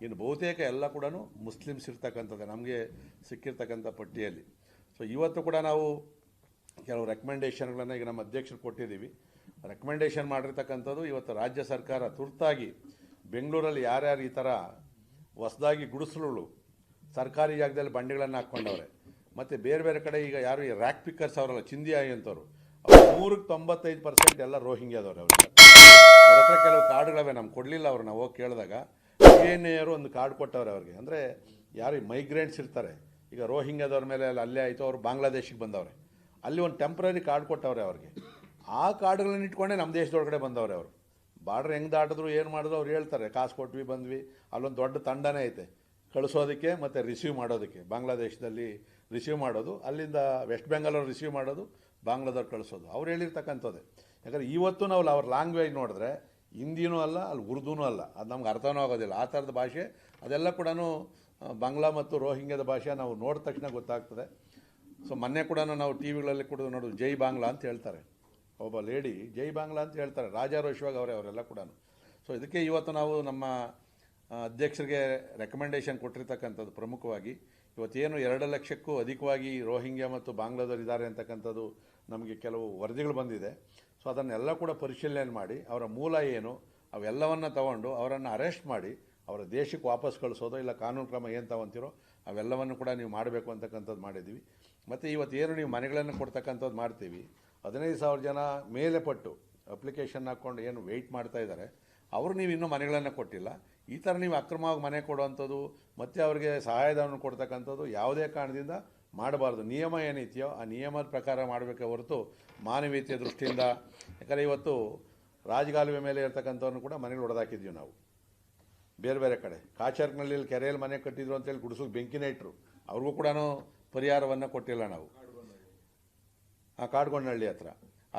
ಇನ್ನು ಬಹುತೇಕ ಎಲ್ಲ ಕೂಡ ಮುಸ್ಲಿಮ್ಸ್ ಇರ್ತಕ್ಕಂಥದ್ದು ನಮಗೆ ಸಿಕ್ಕಿರ್ತಕ್ಕಂಥ ಪಟ್ಟಿಯಲ್ಲಿ. ಸೊ ಇವತ್ತು ಕೂಡ ನಾವು ಕೆಲವು ರೆಕಮೆಂಡೇಷನ್ಗಳನ್ನು ಈಗ ನಮ್ಮ ಅಧ್ಯಕ್ಷರು ಕೊಟ್ಟಿದ್ದೀವಿ. ರೆಕಮೆಂಡೇಷನ್ ಮಾಡಿರ್ತಕ್ಕಂಥದ್ದು ಇವತ್ತು ರಾಜ್ಯ ಸರ್ಕಾರ ತುರ್ತಾಗಿ ಬೆಂಗಳೂರಲ್ಲಿ ಯಾರ್ಯಾರು ಈ ಥರ ಹೊಸದಾಗಿ ಗುಡಿಸಲುಗಳು ಸರ್ಕಾರಿ ಜಾಗದಲ್ಲಿ ಬಂಡಿಗಳನ್ನು ಹಾಕ್ಕೊಂಡವ್ರೆ, ಮತ್ತು ಬೇರೆ ಬೇರೆ ಕಡೆ ಈಗ ಯಾರು ಈ ರ್ಯಾಕ್ ಪಿಕ್ಕರ್ಸ್ ಅವರಲ್ಲ ಚಿಂದಿಯಾಯಿ ಅಂತವ್ರು, 195% ಎಲ್ಲ ರೋಹಿಂಗ್ಯಾದವ್ರು. ಅವ್ರ ಹತ್ರ ಕೆಲವು ಕಾರ್ಡ್ಗಳವೆ, ನಮ್ಗೆ ಕೊಡಲಿಲ್ಲ ಅವ್ರು. ನಾವು ಹೋಗಿ ಕೇಳಿದಾಗ ಅವರು ಒಂದು ಕಾರ್ಡ್ ಕೊಟ್ಟವ್ರೆ ಅವ್ರಿಗೆ. ಅಂದರೆ ಯಾರು ಈ ಮೈಗ್ರೆಂಟ್ಸ್ ಇರ್ತಾರೆ, ಈಗ ರೋಹಿಂಗ್ಯಾದವ್ರ ಮೇಲೆ ಅಲ್ಲೇ ಆಯಿತು, ಅವರು ಬಾಂಗ್ಲಾದೇಶಿಗೆ ಬಂದವ್ರೆ, ಅಲ್ಲಿ ಒಂದು ಟೆಂಪ್ರರಿ ಕಾರ್ಡ್ ಕೊಟ್ಟವ್ರೆ ಅವ್ರಿಗೆ. ಆ ಕಾರ್ಡ್ಗಳನ್ನ ಇಟ್ಕೊಂಡೇ ನಮ್ಮ ದೇಶದೊಳಗಡೆ ಬಂದವ್ರೆ ಅವರು. ಬಾರ್ಡ್ರ್ ಹೆಂಗೆ ದಾಟಿದ್ರು ಏನು ಮಾಡಿದ್ರು ಅವ್ರು ಹೇಳ್ತಾರೆ, ಕಾಸು ಕೊಟ್ವಿ ಬಂದ್ವಿ. ಅಲ್ಲೊಂದು ದೊಡ್ಡ ತಂಡನೇ ಐತೆ ಕಳಿಸೋದಕ್ಕೆ ಮತ್ತು ರಿಸೀವ್ ಮಾಡೋದಕ್ಕೆ. ಬಾಂಗ್ಲಾದೇಶದಲ್ಲಿ ರಿಸೀವ್ ಮಾಡೋದು, ಅಲ್ಲಿಂದ ವೆಸ್ಟ್ ಬೆಂಗಾಲವ್ರು ರಿಸೀವ್ ಮಾಡೋದು, ಬಾಂಗ್ಲಾದವ್ರು ಕಳಿಸೋದು. ಅವ್ರು ಹೇಳಿರ್ತಕ್ಕಂಥದ್ದೇ. ಯಾಕಂದರೆ ಇವತ್ತು ನಾವು ಅವ್ರ ಲ್ಯಾಂಗ್ವೇಜ್ ನೋಡಿದ್ರೆ ಹಿಂದಿನೂ ಅಲ್ಲ, ಅಲ್ಲಿ ಉರ್ದೂನೂ ಅಲ್ಲ, ಅದು ನಮ್ಗೆ ಅರ್ಥನೂ ಆಗೋದಿಲ್ಲ. ಆ ಥರದ ಭಾಷೆ ಅದೆಲ್ಲ ಕೂಡ ಬಾಂಗ್ಲಾ ಮತ್ತು ರೋಹಿಂಗ್ಯಾದ ಭಾಷೆ ನಾವು ನೋಡಿದ ತಕ್ಷಣ ಗೊತ್ತಾಗ್ತದೆ. ಸೊ ಮೊನ್ನೆ ಕೂಡ ನಾವು ಟಿ ವಿಗಳಲ್ಲಿ ಕೂಡ ನೋಡೋದು, ಜೈ ಬಾಂಗ್ಲಾ ಅಂತ ಹೇಳ್ತಾರೆ. ಒಬ್ಬ ಲೇಡಿ ಜೈ ಬಾಂಗ್ಲಾ ಅಂತ ಹೇಳ್ತಾರೆ, ರಾಜಾರೋಷವಾಗಿ ಅವರೆಲ್ಲ ಕೂಡ. ಸೊ ಇದಕ್ಕೆ ಇವತ್ತು ನಾವು ನಮ್ಮ ಅಧ್ಯಕ್ಷರಿಗೆ ರೆಕಮೆಂಡೇಷನ್ ಕೊಟ್ಟಿರ್ತಕ್ಕಂಥದ್ದು ಪ್ರಮುಖವಾಗಿ ಇವತ್ತೇನು 2 ಲಕ್ಷಕ್ಕೂ ಅಧಿಕವಾಗಿ ರೋಹಿಂಗ್ಯಾ ಮತ್ತು ಬಾಂಗ್ಲಾದವ್ರು ಇದ್ದಾರೆ ಅಂತಕ್ಕಂಥದ್ದು ನಮಗೆ ಕೆಲವು ವರದಿಗಳು ಬಂದಿದೆ. ಸೊ ಅದನ್ನೆಲ್ಲ ಕೂಡ ಪರಿಶೀಲನೆ ಮಾಡಿ ಅವರ ಮೂಲ ಏನು ಅವೆಲ್ಲವನ್ನು ತಗೊಂಡು ಅವರನ್ನು ಅರೆಸ್ಟ್ ಮಾಡಿ ಅವರ ದೇಶಕ್ಕೆ ವಾಪಸ್ ಕಳಿಸೋದು, ಇಲ್ಲ ಕಾನೂನು ಕ್ರಮ ಏನು ತಗೊಂತೀರೋ ಅವೆಲ್ಲವನ್ನು ಕೂಡ ನೀವು ಮಾಡಬೇಕು ಅಂತಕ್ಕಂಥದ್ದು ಮಾಡಿದ್ದೀವಿ. ಮತ್ತು ಇವತ್ತೇನು ನೀವು ಮನೆಗಳನ್ನು ಕೊಡ್ತಕ್ಕಂಥದ್ದು ಮಾಡ್ತೀವಿ, 15,000 ಜನ ಮೇಲೆ ಪಟ್ಟು ಅಪ್ಲಿಕೇಶನ್ ಹಾಕ್ಕೊಂಡು ಏನು ವೆಯ್ಟ್ ಮಾಡ್ತಾ ಇದ್ದಾರೆ, ಅವರು ನೀವು ಇನ್ನೂ ಮನೆಗಳನ್ನು ಕೊಟ್ಟಿಲ್ಲ. ಈ ಥರ ನೀವು ಅಕ್ರಮವಾಗಿ ಮನೆ ಕೊಡುವಂಥದ್ದು ಮತ್ತು ಅವರಿಗೆ ಸಹಾಯಧನ ಕೊಡ್ತಕ್ಕಂಥದ್ದು ಯಾವುದೇ ಕಾರಣದಿಂದ ಮಾಡಬಾರ್ದು. ನಿಯಮ ಏನೈತೆಯೋ ಆ ನಿಯಮದ ಪ್ರಕಾರ ಮಾಡಬೇಕೆ ಹೊರತು ಮಾನವೀಯತೆಯ ದೃಷ್ಟಿಯಿಂದ. ಯಾಕಂದರೆ ಇವತ್ತು ರಾಜಗಾಲುವೆ ಮೇಲೆ ಇರ್ತಕ್ಕಂಥವ್ರನ್ನು ಕೂಡ ಮನೆಗಳು ಹೊಡೆದಾಕಿದ್ವಿ ನಾವು. ಬೇರೆ ಬೇರೆ ಕಡೆ ಕಾಚರ್ನಲ್ಲಿ ಕೆರೆಯಲ್ಲಿ ಮನೆ ಕಟ್ಟಿದ್ರು ಅಂತೇಳಿ ಗುಡಿಸೋಕೆ ಬೆಂಕಿನೇ ಇಟ್ಟರು, ಅವ್ರಿಗೂ ಕೂಡ ಪರಿಹಾರವನ್ನು ಕೊಟ್ಟಿಲ್ಲ ನಾವು. ಕಾಡ್ಗೊಂಡಹಳ್ಳಿ ಹತ್ರ.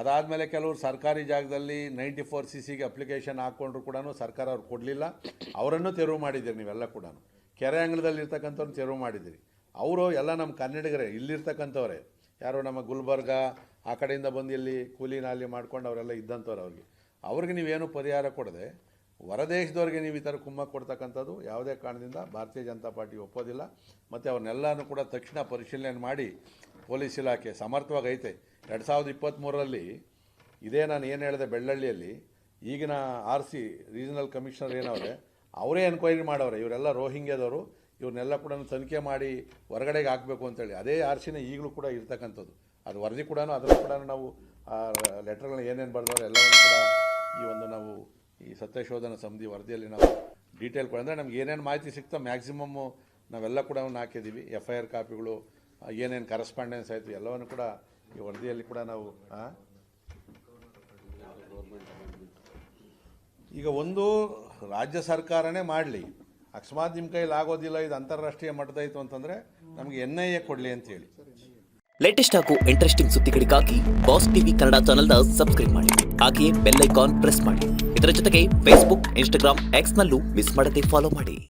ಅದಾದಮೇಲೆ ಕೆಲವರು ಸರ್ಕಾರಿ ಜಾಗದಲ್ಲಿ 94cc ಅಪ್ಲಿಕೇಶನ್ ಹಾಕ್ಕೊಂಡ್ರು ಕೂಡ ಸರ್ಕಾರ ಅವ್ರು ಕೊಡಲಿಲ್ಲ, ಅವರನ್ನು ತೆರವು ಮಾಡಿದ್ದೀರಿ ನೀವೆಲ್ಲ ಕೂಡ. ಕೆರೆ ಅಂಗಳದಲ್ಲಿ ಇರ್ತಕ್ಕಂಥವ್ರನ್ನ ತೆರವು ಮಾಡಿದ್ದೀರಿ. ಅವರು ಎಲ್ಲ ನಮ್ಮ ಕನ್ನಡಿಗರೇ, ಇಲ್ಲಿರ್ತಕ್ಕಂಥವ್ರೆ. ಯಾರು ನಮ್ಮ ಗುಲ್ಬರ್ಗ ಆ ಕಡೆಯಿಂದ ಬಂದು ಇಲ್ಲಿ ಕೂಲಿ ನಾಲಿ ಮಾಡ್ಕೊಂಡು ಅವರೆಲ್ಲ ಇದ್ದಂಥವ್ರು. ಅವ್ರಿಗೆ ನೀವೇನು ಪರಿಹಾರ ಕೊಡದೆ ಹೊರದೇಶದವ್ರಿಗೆ ನೀವು ಈ ಥರ ಕುಮ್ಮಕ್ಕು ಕೊಡ್ತಕ್ಕಂಥದ್ದು ಯಾವುದೇ ಕಾರಣದಿಂದ ಭಾರತೀಯ ಜನತಾ ಪಾರ್ಟಿ ಒಪ್ಪೋದಿಲ್ಲ. ಮತ್ತು ಅವ್ರನ್ನೆಲ್ಲನೂ ಕೂಡ ತಕ್ಷಣ ಪರಿಶೀಲನೆ ಮಾಡಿ ಪೊಲೀಸ್ ಇಲಾಖೆ ಸಮರ್ಥವಾಗಿ ಐತೆ. 2023ರಲ್ಲಿ ಇದೇ ನಾನು ಏನು ಹೇಳಿದೆ, ಬೆಳ್ಳಳ್ಳಿಯಲ್ಲಿ ಈಗಿನ RC ರೀಜನಲ್ ಕಮಿಷನರ್ ಏನವ್ರೆ ಅವರೇ ಎನ್ಕ್ವೈರಿ ಮಾಡವ್ರೆ, ಇವರೆಲ್ಲ ರೋಹಿಂಗ್ಯಾದವರು, ಇವ್ರನ್ನೆಲ್ಲ ಕೂಡ ತನಿಖೆ ಮಾಡಿ ಹೊರಗಡೆಗೆ ಹಾಕಬೇಕು ಅಂತೇಳಿ. ಅದೇ RCನ ಈಗಲೂ ಕೂಡ ಇರ್ತಕ್ಕಂಥದ್ದು. ಅದು ವರದಿ ಕೂಡ ಅದನ್ನು ಕೂಡ ನಾವು ಲೆಟರ್ಗಳನ್ನ ಏನೇನು ಬರೆದವ್ರೆ ಎಲ್ಲವನ್ನೂ ಕೂಡ ಈ ಒಂದು ನಾವು ಈ ಸತ್ಯಶೋಧನಾ ಸಮಿತಿ ವರದಿಯಲ್ಲಿ ನಾವು ಡೀಟೇಲ್ ಕೂಡ, ಅಂದರೆ ನಮ್ಗೆ ಏನೇನು ಮಾಹಿತಿ ಸಿಗ್ತಾ ಮ್ಯಾಕ್ಸಿಮಮ್ಮು ನಾವೆಲ್ಲ ಕೂಡ ಹಾಕಿದ್ದೀವಿ. FIR ಕಾಪಿಗಳು, ಏನೇನು ಕರೆಸ್ಪಾಂಡೆನ್ಸ್ ಆಯಿತು ಎಲ್ಲವನ್ನು ಕೂಡ ಈ ವರದಿಯಲ್ಲಿ ಕೂಡ ನಾವು. ಈಗ ಒಂದು ರಾಜ್ಯ ಸರ್ಕಾರನೇ ಮಾಡಲಿ, ಅಕಸ್ಮಾತ್ ನಿಮ್ಮ ಕೈಲಿ ಆಗೋದಿಲ್ಲ, ಇದು ಅಂತಾರಾಷ್ಟ್ರೀಯ ಮಟ್ಟದಾಯಿತು ಅಂತಂದರೆ ನಮಗೆ NIA ಕೊಡಲಿ ಅಂತೇಳಿ. ಲೇಟೆಸ್ಟ್ ಹಾಗೂ ಇಂಟ್ರೆಸ್ಟಿಂಗ್ ಸುದ್ದಿಗಳಿಗಾಗಿ ಬಾಸ್ ಟಿವಿ ಕನ್ನಡ ಚಾನೆಲ್ನ ಸಬ್ಸ್ಕ್ರೈಬ್ ಮಾಡಿ, ಹಾಗೆಯೇ ಬೆಲ್ ಐಕಾನ್ ಪ್ರೆಸ್ ಮಾಡಿ. ಇದರ ಜೊತೆಗೆ ಫೇಸ್ಬುಕ್, ಇನ್ಸ್ಟಾಗ್ರಾಮ್, ಎಕ್ಸ್ನಲ್ಲೂ ಮಿಸ್ ಮಾಡದೆ ಫಾಲೋ ಮಾಡಿ.